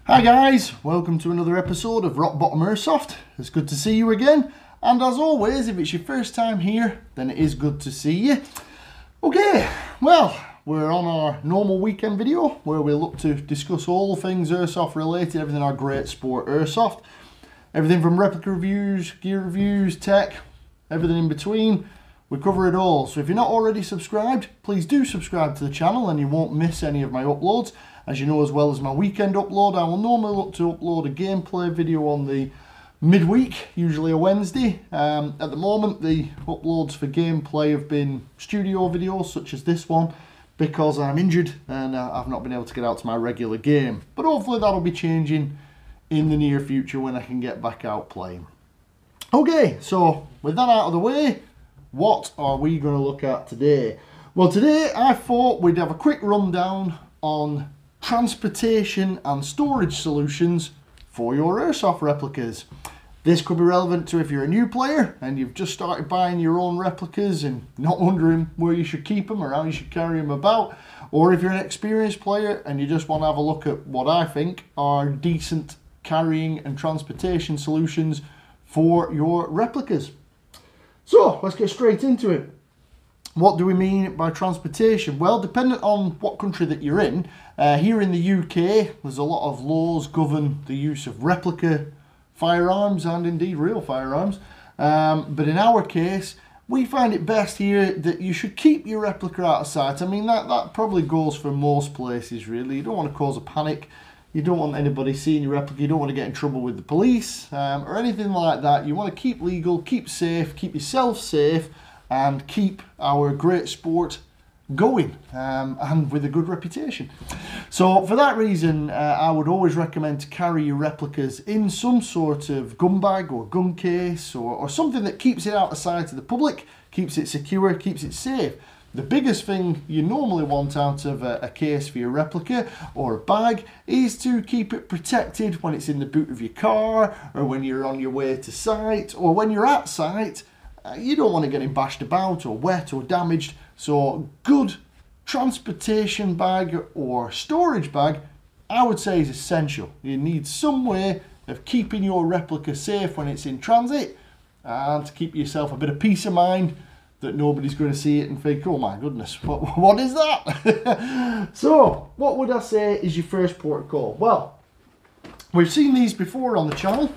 Hi guys, welcome to another episode of Rock Bottom Airsoft. It's good to see you again, and as always, if it's your first time here, then it is good to see you. Okay, well, we're on our normal weekend video where we look to discuss all things airsoft related, everything our great sport airsoft, everything from replica reviews, gear reviews, tech, everything in between. We cover it all, so if you're not already subscribed, please do subscribe to the channel and you won't miss any of my uploads. As you know, as well as my weekend upload, I will normally look to upload a gameplay video on the midweek, usually a Wednesday. At the moment, the uploads for gameplay have been studio videos such as this one because I'm injured and I've not been able to get out to my regular game. But hopefully that'll be changing in the near future when I can get back out playing. Okay, so with that out of the way, what are we going to look at today? Well, today I thought we'd have a quick rundown on transportation and storage solutions for your airsoft replicas. This could be relevant to if you're a new player and you've just started buying your own replicas and not wondering where you should keep them or how you should carry them about, or if you're an experienced player and you just want to have a look at what I think are decent carrying and transportation solutions for your replicas. So let's get straight into it. What do we mean by transportation? Well, depending on what country that you're in, here in the UK, there's a lot of laws govern the use of replica firearms and indeed real firearms. But in our case, we find it best here that you should keep your replica out of sight. I mean, that probably goes for most places, really. You don't want to cause a panic. You don't want anybody seeing your replica. You don't want to get in trouble with the police or anything like that. You want to keep legal, keep safe, keep yourself safe, and keep our great sport going and with a good reputation. So for that reason, I would always recommend to carry your replicas in some sort of gun bag or gun case or something that keeps it out of sight of the public, keeps it secure, keeps it safe. The biggest thing you normally want out of a case for your replica or a bag is to keep it protected when it's in the boot of your car or when you're on your way to site or when you're at site. You don't want to get it bashed about or wet or damaged, so good transportation bag or storage bag, I would say, is essential. You need some way of keeping your replica safe when it's in transit and to keep yourself a bit of peace of mind that nobody's going to see it and think, oh my goodness, what is that? So what would I say is your first port of call? Well, we've seen these before on the channel.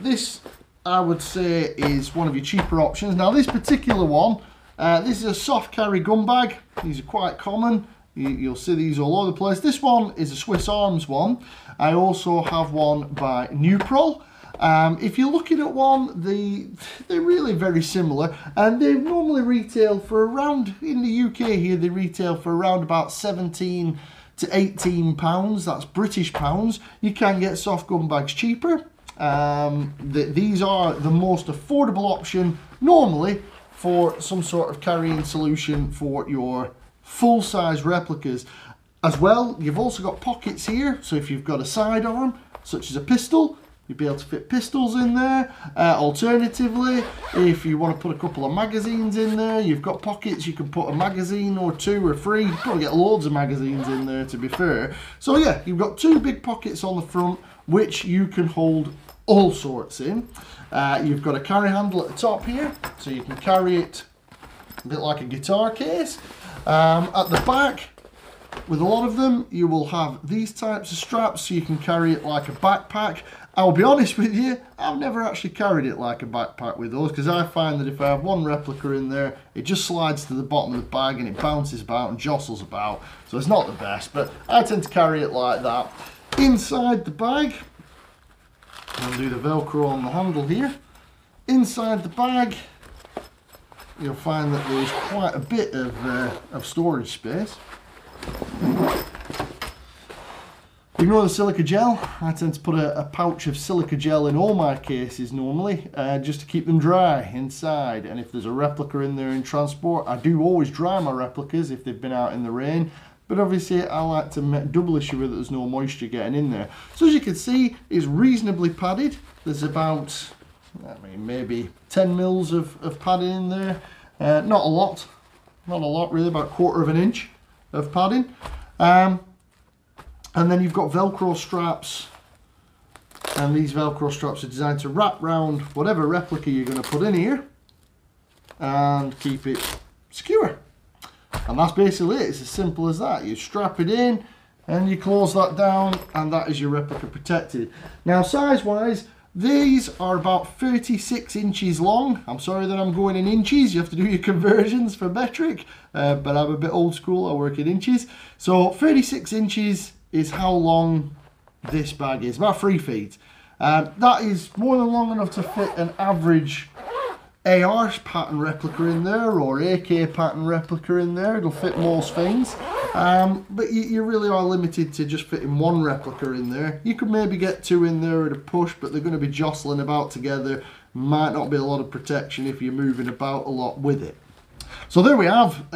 This, I would say, is one of your cheaper options. Now this particular one, this is a soft carry gun bag. These are quite common. You'll see these all over the place. This one is a Swiss Arms one. I also have one by Nuprol. If you're looking at one, they're really very similar, and they normally retail for around, in the UK here, they retail for around about 17 to 18 pounds. That's British pounds. You can get soft gun bags cheaper. These are the most affordable option normally for some sort of carrying solution for your full-size replicas. As well, you've also got pockets here, so if you've got a sidearm such as a pistol, you'll be able to fit pistols in there. Alternatively, if you want to put a couple of magazines in there, you've got pockets. You can put a magazine or two or three. You probably get loads of magazines in there, to be fair. So yeah, you've got two big pockets on the front which you can hold all sorts in. You've got a carry handle at the top here, so you can carry it a bit like a guitar case. At the back, with a lot of them, you will have these types of straps, so you can carry it like a backpack. I'll be honest with you, I've never actually carried it like a backpack with those, because I find that if I have one replica in there, it just slides to the bottom of the bag and it bounces about and jostles about, so it's not the best, but I tend to carry it like that. Inside the bag, I'll do the Velcro on the handle here. Inside the bag, you'll find that there's quite a bit of storage space. Ignore the silica gel. I tend to put a pouch of silica gel in all my cases normally, just to keep them dry inside. And if there's a replica in there in transport, I do always dry my replicas if they've been out in the rain. But obviously I like to make doubly sure that there's no moisture getting in there. So as you can see, it's reasonably padded. There's about, I mean, maybe 10 mils of padding in there. Not a lot really, about 1/4 of an inch of padding. And then you've got Velcro straps, and these Velcro straps are designed to wrap round whatever replica you're going to put in here and keep it secure. And that's basically it. It's as simple as that. You strap it in and you close that down, and that is your replica protected. Now, size wise, these are about 36 inches long. I'm sorry that I'm going in inches. You have to do your conversions for metric, but I'm a bit old school. I work in inches. So 36 inches is how long this bag is, about 3 feet. That is more than long enough to fit an average AR pattern replica in there, or AK pattern replica in there. It'll fit most things, but you really are limited to just fitting one replica in there. You could maybe get 2 in there at a push, but they're going to be jostling about together. Might not be a lot of protection if you're moving about a lot with it. So there we have,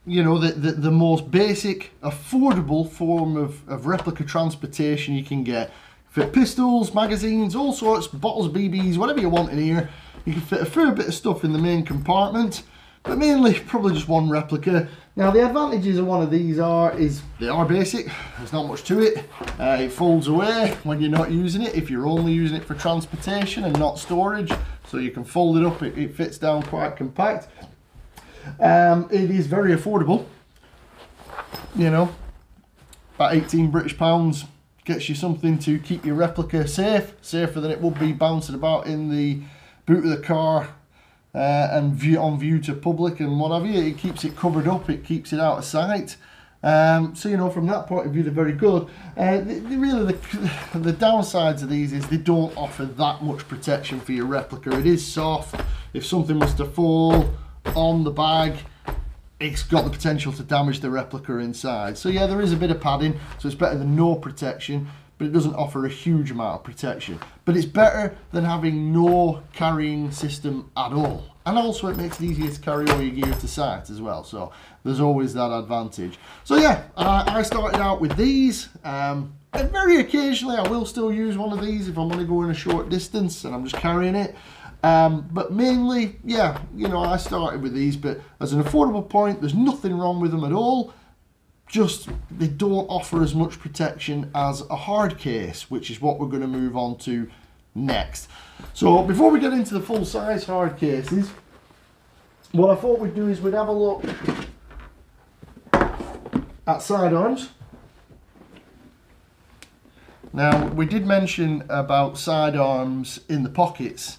you know, the most basic, affordable form of replica transportation you can get. Fit pistols, magazines, all sorts, bottles, BBs, whatever you want in here. You can fit a fair bit of stuff in the main compartment, but mainly probably just one replica. Now, the advantages of one of these is they are basic. There's not much to it. It folds away when you're not using it, if you're only using it for transportation and not storage. So you can fold it up, it fits down quite compact. It is very affordable. You know, about 18 British pounds gets you something to keep your replica safe, safer than it would be bouncing about in the boot of the car and on view to public and what have you. It keeps it covered up, it keeps it out of sight. So, you know, from that point of view, they're very good. Really, the downsides of these is they don't offer that much protection for your replica. It is soft. If something was to fall on the bag, it's got the potential to damage the replica inside. So yeah, there is a bit of padding, so it's better than no protection, but it doesn't offer a huge amount of protection. But it's better than having no carrying system at all. And also it makes it easier to carry all your gear to site as well, so there's always that advantage. So yeah, I started out with these, and very occasionally I will still use one of these if I'm only going a short distance and I'm just carrying it. But mainly, yeah, you know, I started with these, but as an affordable point, there's nothing wrong with them at all. Just they don't offer as much protection as a hard case, which is what we're going to move on to next. So before we get into the full size hard cases, what I thought we'd do is we'd have a look at sidearms. Now, we did mention about sidearms in the pockets.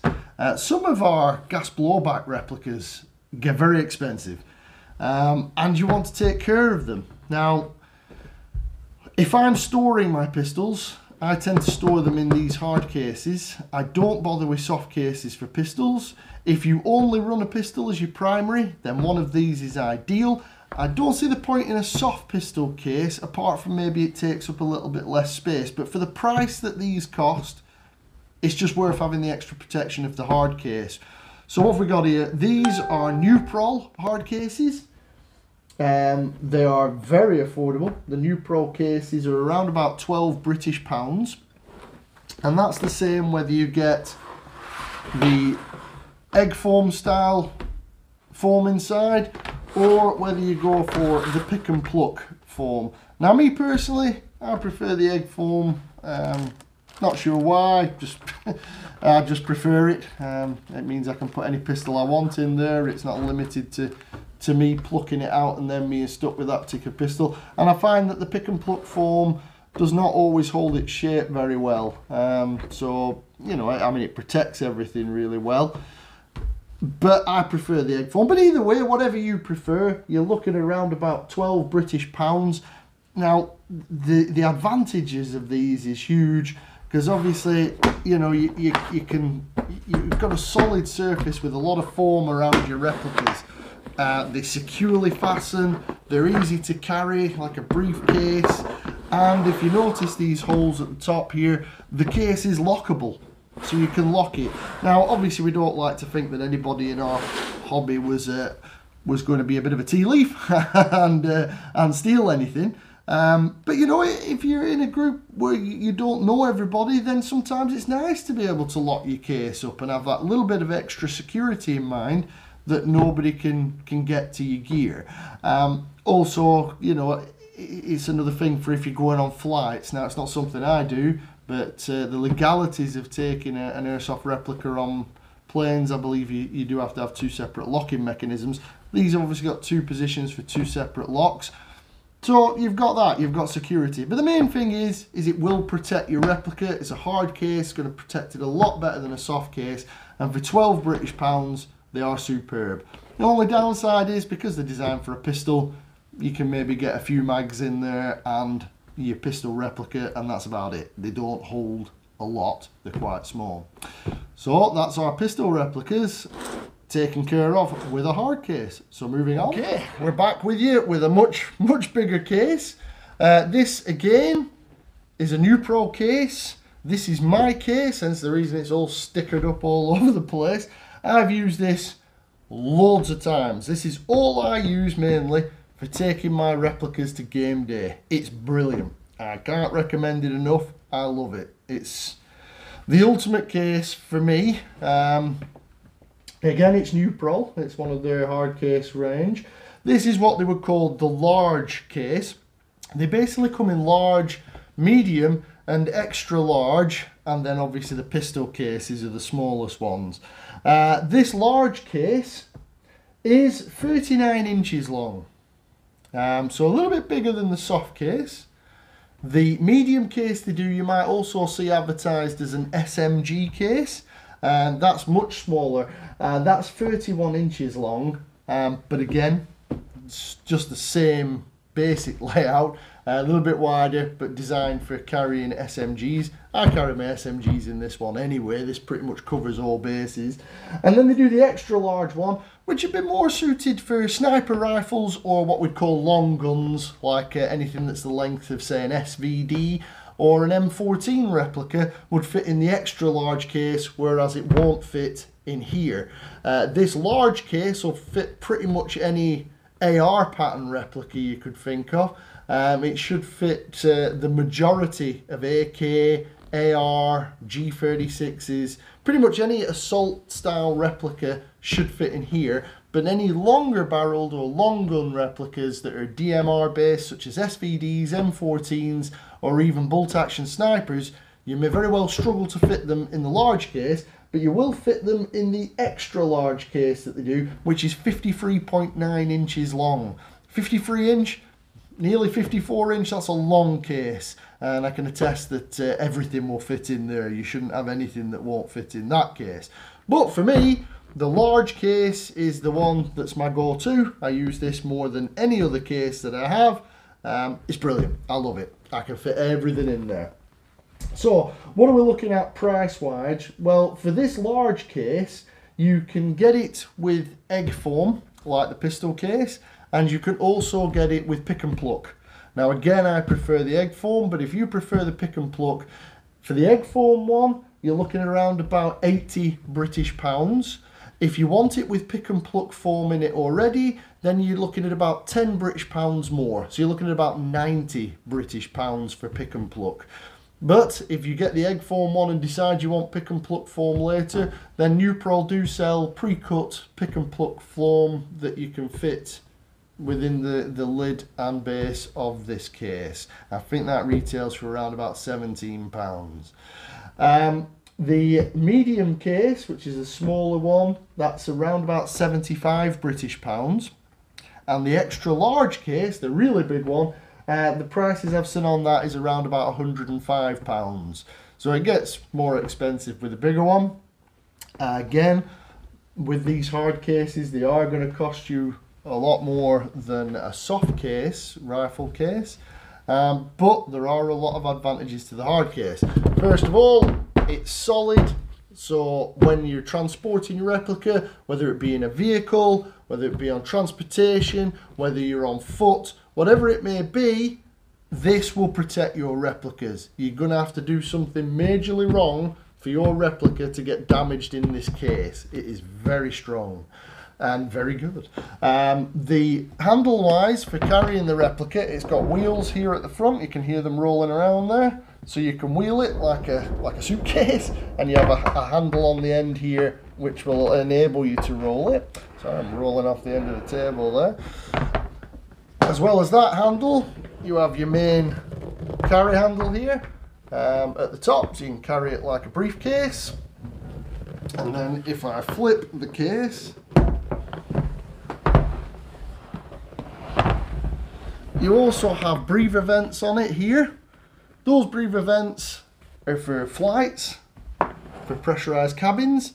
Some of our gas blowback replicas get very expensive, and you want to take care of them. Now, if I'm storing my pistols, I tend to store them in these hard cases. I don't bother with soft cases for pistols. If you only run a pistol as your primary, then one of these is ideal. I don't see the point in a soft pistol case, apart from maybe it takes up a little bit less space, but for the price that these cost, it's just worth having the extra protection of the hard case. So what have we got here? These are Nuprol hard cases. They are very affordable. The Nuprol cases are around about 12 British pounds. And that's the same whether you get the egg foam style foam inside, or whether you go for the pick and pluck foam. Now, me personally, I prefer the egg foam. Not sure why, I just prefer it. It means I can put any pistol I want in there. It's not limited to me plucking it out and then being stuck with that particular pistol. And I find that the pick and pluck foam does not always hold its shape very well. So, you know, I mean, it protects everything really well. But I prefer the egg foam. But either way, whatever you prefer, you're looking around about 12 British pounds. Now, the advantages of these is huge, because obviously, you know, you've got a solid surface with a lot of foam around your replicas. They securely fasten, they're easy to carry like a briefcase, and if you notice these holes at the top here, the case is lockable, so you can lock it. Now, obviously, we don't like to think that anybody in our hobby was going to be a bit of a tea leaf and steal anything. But you know, if you're in a group where you don't know everybody, then sometimes it's nice to be able to lock your case up and have that little bit of extra security in mind that nobody can get to your gear. Also, you know, it's another thing for if you're going on flights. Now, it's not something I do, but the legalities of taking an Airsoft replica on planes, I believe you do have to have 2 separate locking mechanisms. These have obviously got 2 positions for 2 separate locks. So you've got that, you've got security. But the main thing is it will protect your replica. It's a hard case, going to protect it a lot better than a soft case. And for 12 British pounds, they are superb. The only downside is because they're designed for a pistol, you can maybe get a few mags in there and your pistol replica, and that's about it. They don't hold a lot, they're quite small. So that's our pistol replicas taken care of with a hard case. So moving on. Okay, we're back with you with a much bigger case. This again is a Nuprol case. This is my case, hence the reason it's all stickered up all over the place. I've used this loads of times. This is all I use mainly for taking my replicas to game day. It's brilliant. I can't recommend it enough. I love it. It's the ultimate case for me. Again, it's Nuprol. It's one of their hard case range. This is what they would call the large case. They basically come in large, medium, and extra large, and then obviously the pistol cases are the smallest ones. This large case is 39 inches long, so a little bit bigger than the soft case. The medium case they do, you might also see advertised as an SMG case, and that's much smaller. That's 31 inches long, but again, it's just the same basic layout, a little bit wider, but designed for carrying SMGs. I carry my SMGs in this one anyway. This pretty much covers all bases. And then they do the extra large one, which would be more suited for sniper rifles or what we'd call long guns, like anything that's the length of, say, an SVD or an M14 replica would fit in the extra large case, whereas it won't fit in here. This large case will fit pretty much any AR pattern replica you could think of. It should fit the majority of AK, AR, G36s, pretty much any assault style replica should fit in here, but any longer barreled or long gun replicas that are DMR based, such as SVDs, M14s, or even bolt action snipers, you may very well struggle to fit them in the large case, but you will fit them in the extra large case that they do, which is 53.9 inches long. 53 inch, nearly 54 inch, that's a long case, and I can attest that everything will fit in there. You shouldn't have anything that won't fit in that case. But for me, the large case is the one that's my go-to. I use this more than any other case that I have. It's brilliant. I love it. I can fit everything in there. So what are we looking at price-wise? Well, for this large case, you can get it with egg foam, like the pistol case, and you can also get it with pick and pluck. Now again, I prefer the egg foam, but if you prefer the pick and pluck, for the egg foam one, you're looking around about 80 British pounds. If you want it with pick and pluck foam in it already, then you're looking at about 10 British pounds more. So you're looking at about 90 British pounds for pick and pluck. But if you get the egg foam one and decide you want pick and pluck foam later, then Nuprol do sell pre-cut pick and pluck foam that you can fit within the lid and base of this case. I think that retails for around about £17. The medium case, which is a smaller one, that's around about 75 British pounds. And the extra large case, the really big one, the prices I've seen on that is around about £105. So it gets more expensive with the bigger one. Again, with these hard cases, they are going to cost you a lot more than a soft case, rifle case. But there are a lot of advantages to the hard case. First of all, it's solid, so when you're transporting your replica, whether it be in a vehicle, whether it be on transportation, whether you're on foot, whatever it may be, this will protect your replicas. You're going to have to do something majorly wrong for your replica to get damaged in this case. It is very strong and very good. The handle wise for carrying the replica, it's got wheels here at the front. You can hear them rolling around there. So you can wheel it like a suitcase, and you have a handle on the end here which will enable you to roll it. So I'm rolling off the end of the table there. As well as that handle, you have your main carry handle here at the top, so you can carry it like a briefcase. And then if I flip the case, you also have breather vents on it here. Those breather vents are for flights, for pressurized cabins.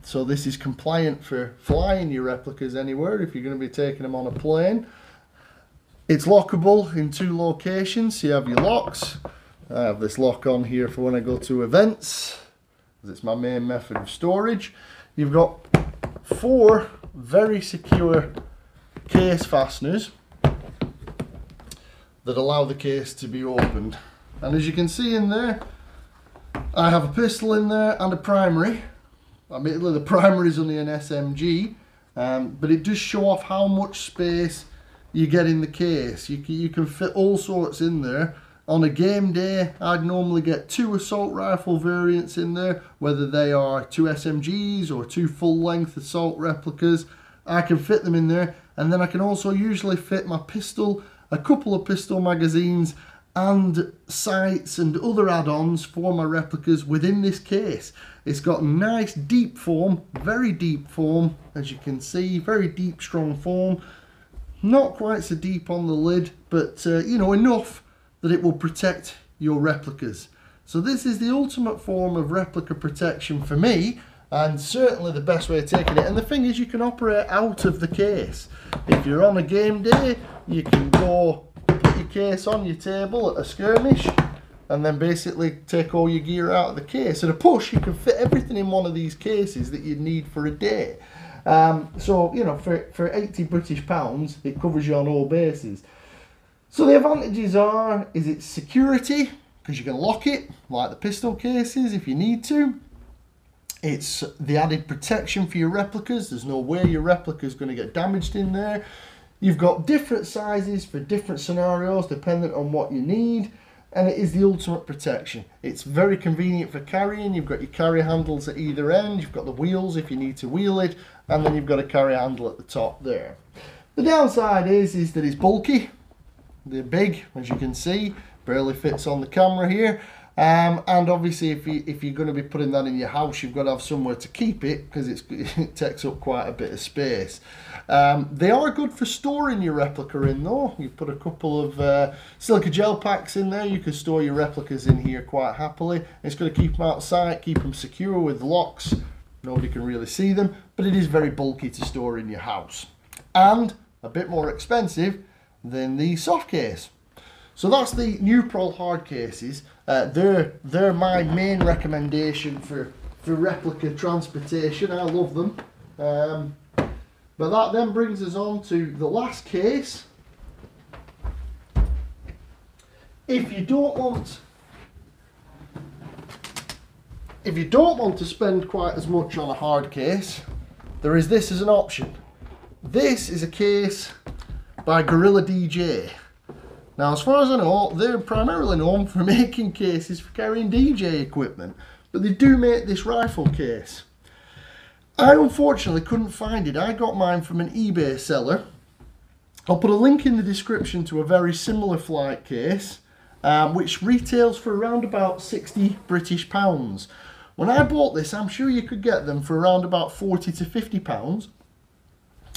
So this is compliant for flying your replicas anywhere if you're going to be taking them on a plane. It's lockable in 2 locations, so you have your locks. I have this lock on here for when I go to events, because it's my main method of storage. You've got 4 very secure case fasteners that allow the case to be opened. And as you can see in there, I have a pistol in there and a primary. Admittedly, the primary is only an SMG, but it does show off how much space you get in the case. You can fit all sorts in there. On a game day, I'd normally get 2 assault rifle variants in there, whether they are 2 SMGs or 2 full-length assault replicas. I can fit them in there, and then I can also usually fit my pistol, a couple of pistol magazines, and sights and other add-ons for my replicas within this case. It's got nice deep foam, very deep foam, as you can see, very deep strong foam. Not quite so deep on the lid, but you know, enough that it will protect your replicas. So this is the ultimate form of replica protection for me, and certainly the best way of taking it. And the thing is, you can operate out of the case. If you're on a game day, you can go put your case on your table at a skirmish and then basically take all your gear out of the case. At a push, you can fit everything in one of these cases that you need for a day. So, you know, for 80 British pounds, it covers you on all bases. So the advantages are, is it's security, because you can lock it, like the pistol cases, if you need to. It's the added protection for your replicas. There's no way your replica is going to get damaged in there. You've got different sizes for different scenarios, dependent on what you need. And it is the ultimate protection. It's very convenient for carrying. You've got your carry handles at either end. You've got the wheels if you need to wheel it. And then you've got a carry handle at the top there. The downside is that it's bulky. They're big, as you can see. Barely fits on the camera here. And obviously if you're going to be putting that in your house, you've got to have somewhere to keep it, because it takes up quite a bit of space. They are good for storing your replica in though. You put a couple of silica gel packs in there, you can store your replicas in here quite happily. It's going to keep them out of sight, keep them secure with locks. Nobody can really see them, but it is very bulky to store in your house. And a bit more expensive than the soft case. So that's the Nuprol hard cases. They're my main recommendation for replica transportation. I love them. But that then brings us on to the last case. If you don't want to spend quite as much on a hard case, there is this as an option. This is a case by Gorilla DJ. Now, as far as I know, they're primarily known for making cases for carrying DJ equipment, but they do make this rifle case. I unfortunately couldn't find it. I got mine from an eBay seller. I'll put a link in the description to a very similar flight case, which retails for around about 60 British pounds. When I bought this, I'm sure you could get them for around about 40 to 50 pounds.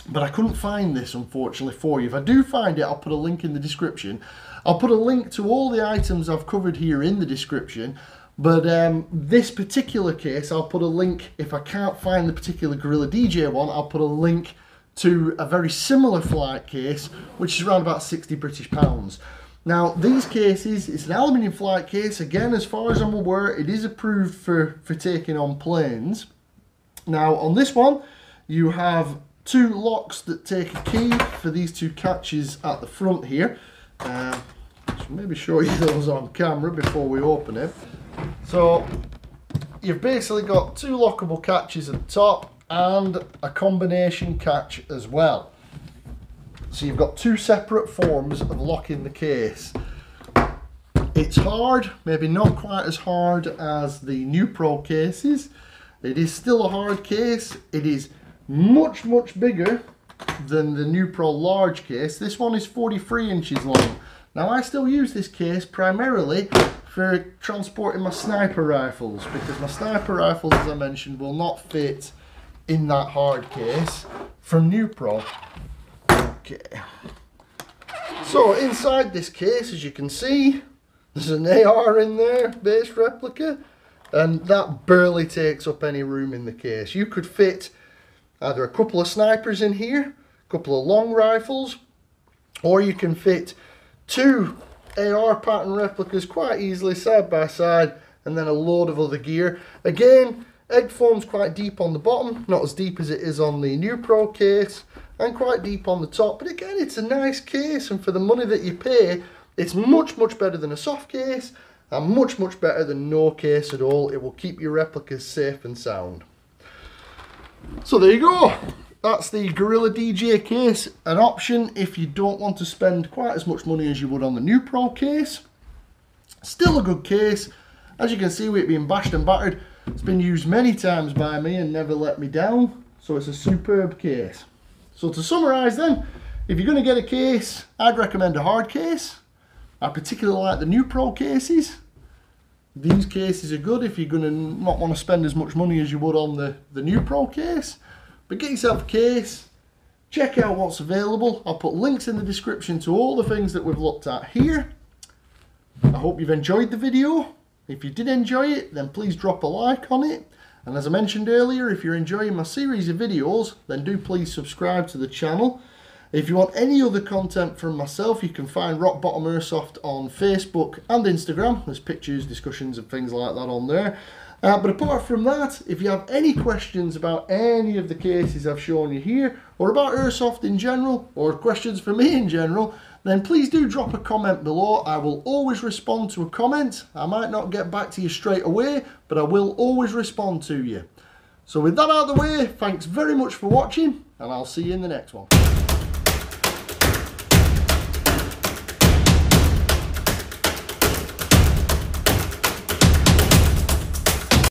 But I couldn't find this, unfortunately, for you. If I do find it, I'll put a link in the description. I'll put a link to all the items I've covered here in the description. But this particular case, I'll put a link. If I can't find the particular Gorilla DJ one, I'll put a link to a very similar flight case, which is around about 60 British pounds. Now, these cases, it's an aluminium flight case. Again, as far as I'm aware, it is approved for taking on planes. Now, on this one, you have 2 locks that take a key for these 2 catches at the front here. Should maybe show you those on camera before we open it. So you've basically got 2 lockable catches at the top and a combination catch as well. So you've got 2 separate forms of locking the case. It's hard, maybe not quite as hard as the Nuprol cases. It is still a hard case. It is much, much bigger than the Nuprol large case. This one is 43 inches long. Now I still use this case primarily for transporting my sniper rifles, because my sniper rifles, as I mentioned, will not fit in that hard case from Nuprol. Okay. So inside this case, as you can see, there's an AR in there, base replica, and that barely takes up any room in the case. You could fit either a couple of snipers in here, a couple of long rifles, or you can fit 2 AR pattern replicas quite easily side by side, and then a load of other gear. Again, egg foam's quite deep on the bottom, not as deep as it is on the Nuprol case, and quite deep on the top, but again, it's a nice case, and for the money that you pay, it's much better than a soft case, and much better than no case at all. It will keep your replicas safe and sound. So there you go. That's the Gorilla DJ case, an option if you don't want to spend quite as much money as you would on the Nuprol case. Still a good case. As you can see, with it being bashed and battered, it's been used many times by me and never let me down. So it's a superb case. So to summarise then, if you're going to get a case, I'd recommend a hard case. I particularly like the Nuprol cases. These cases are good if you're going to not want to spend as much money as you would on the Nuprol case. But get yourself a case, check out what's available. I'll put links in the description to all the things that we've looked at here. I hope you've enjoyed the video. If you did enjoy it, then please drop a like on it. And as I mentioned earlier, if you're enjoying my series of videos, then do please subscribe to the channel. If you want any other content from myself, you can find Rock Bottom Airsoft on Facebook and Instagram. There's pictures, discussions and things like that on there. But apart from that, if you have any questions about any of the cases I've shown you here, or about Airsoft in general, or questions for me in general, then please do drop a comment below. I will always respond to a comment. I might not get back to you straight away, but I will always respond to you. So with that out of the way, thanks very much for watching, and I'll see you in the next one.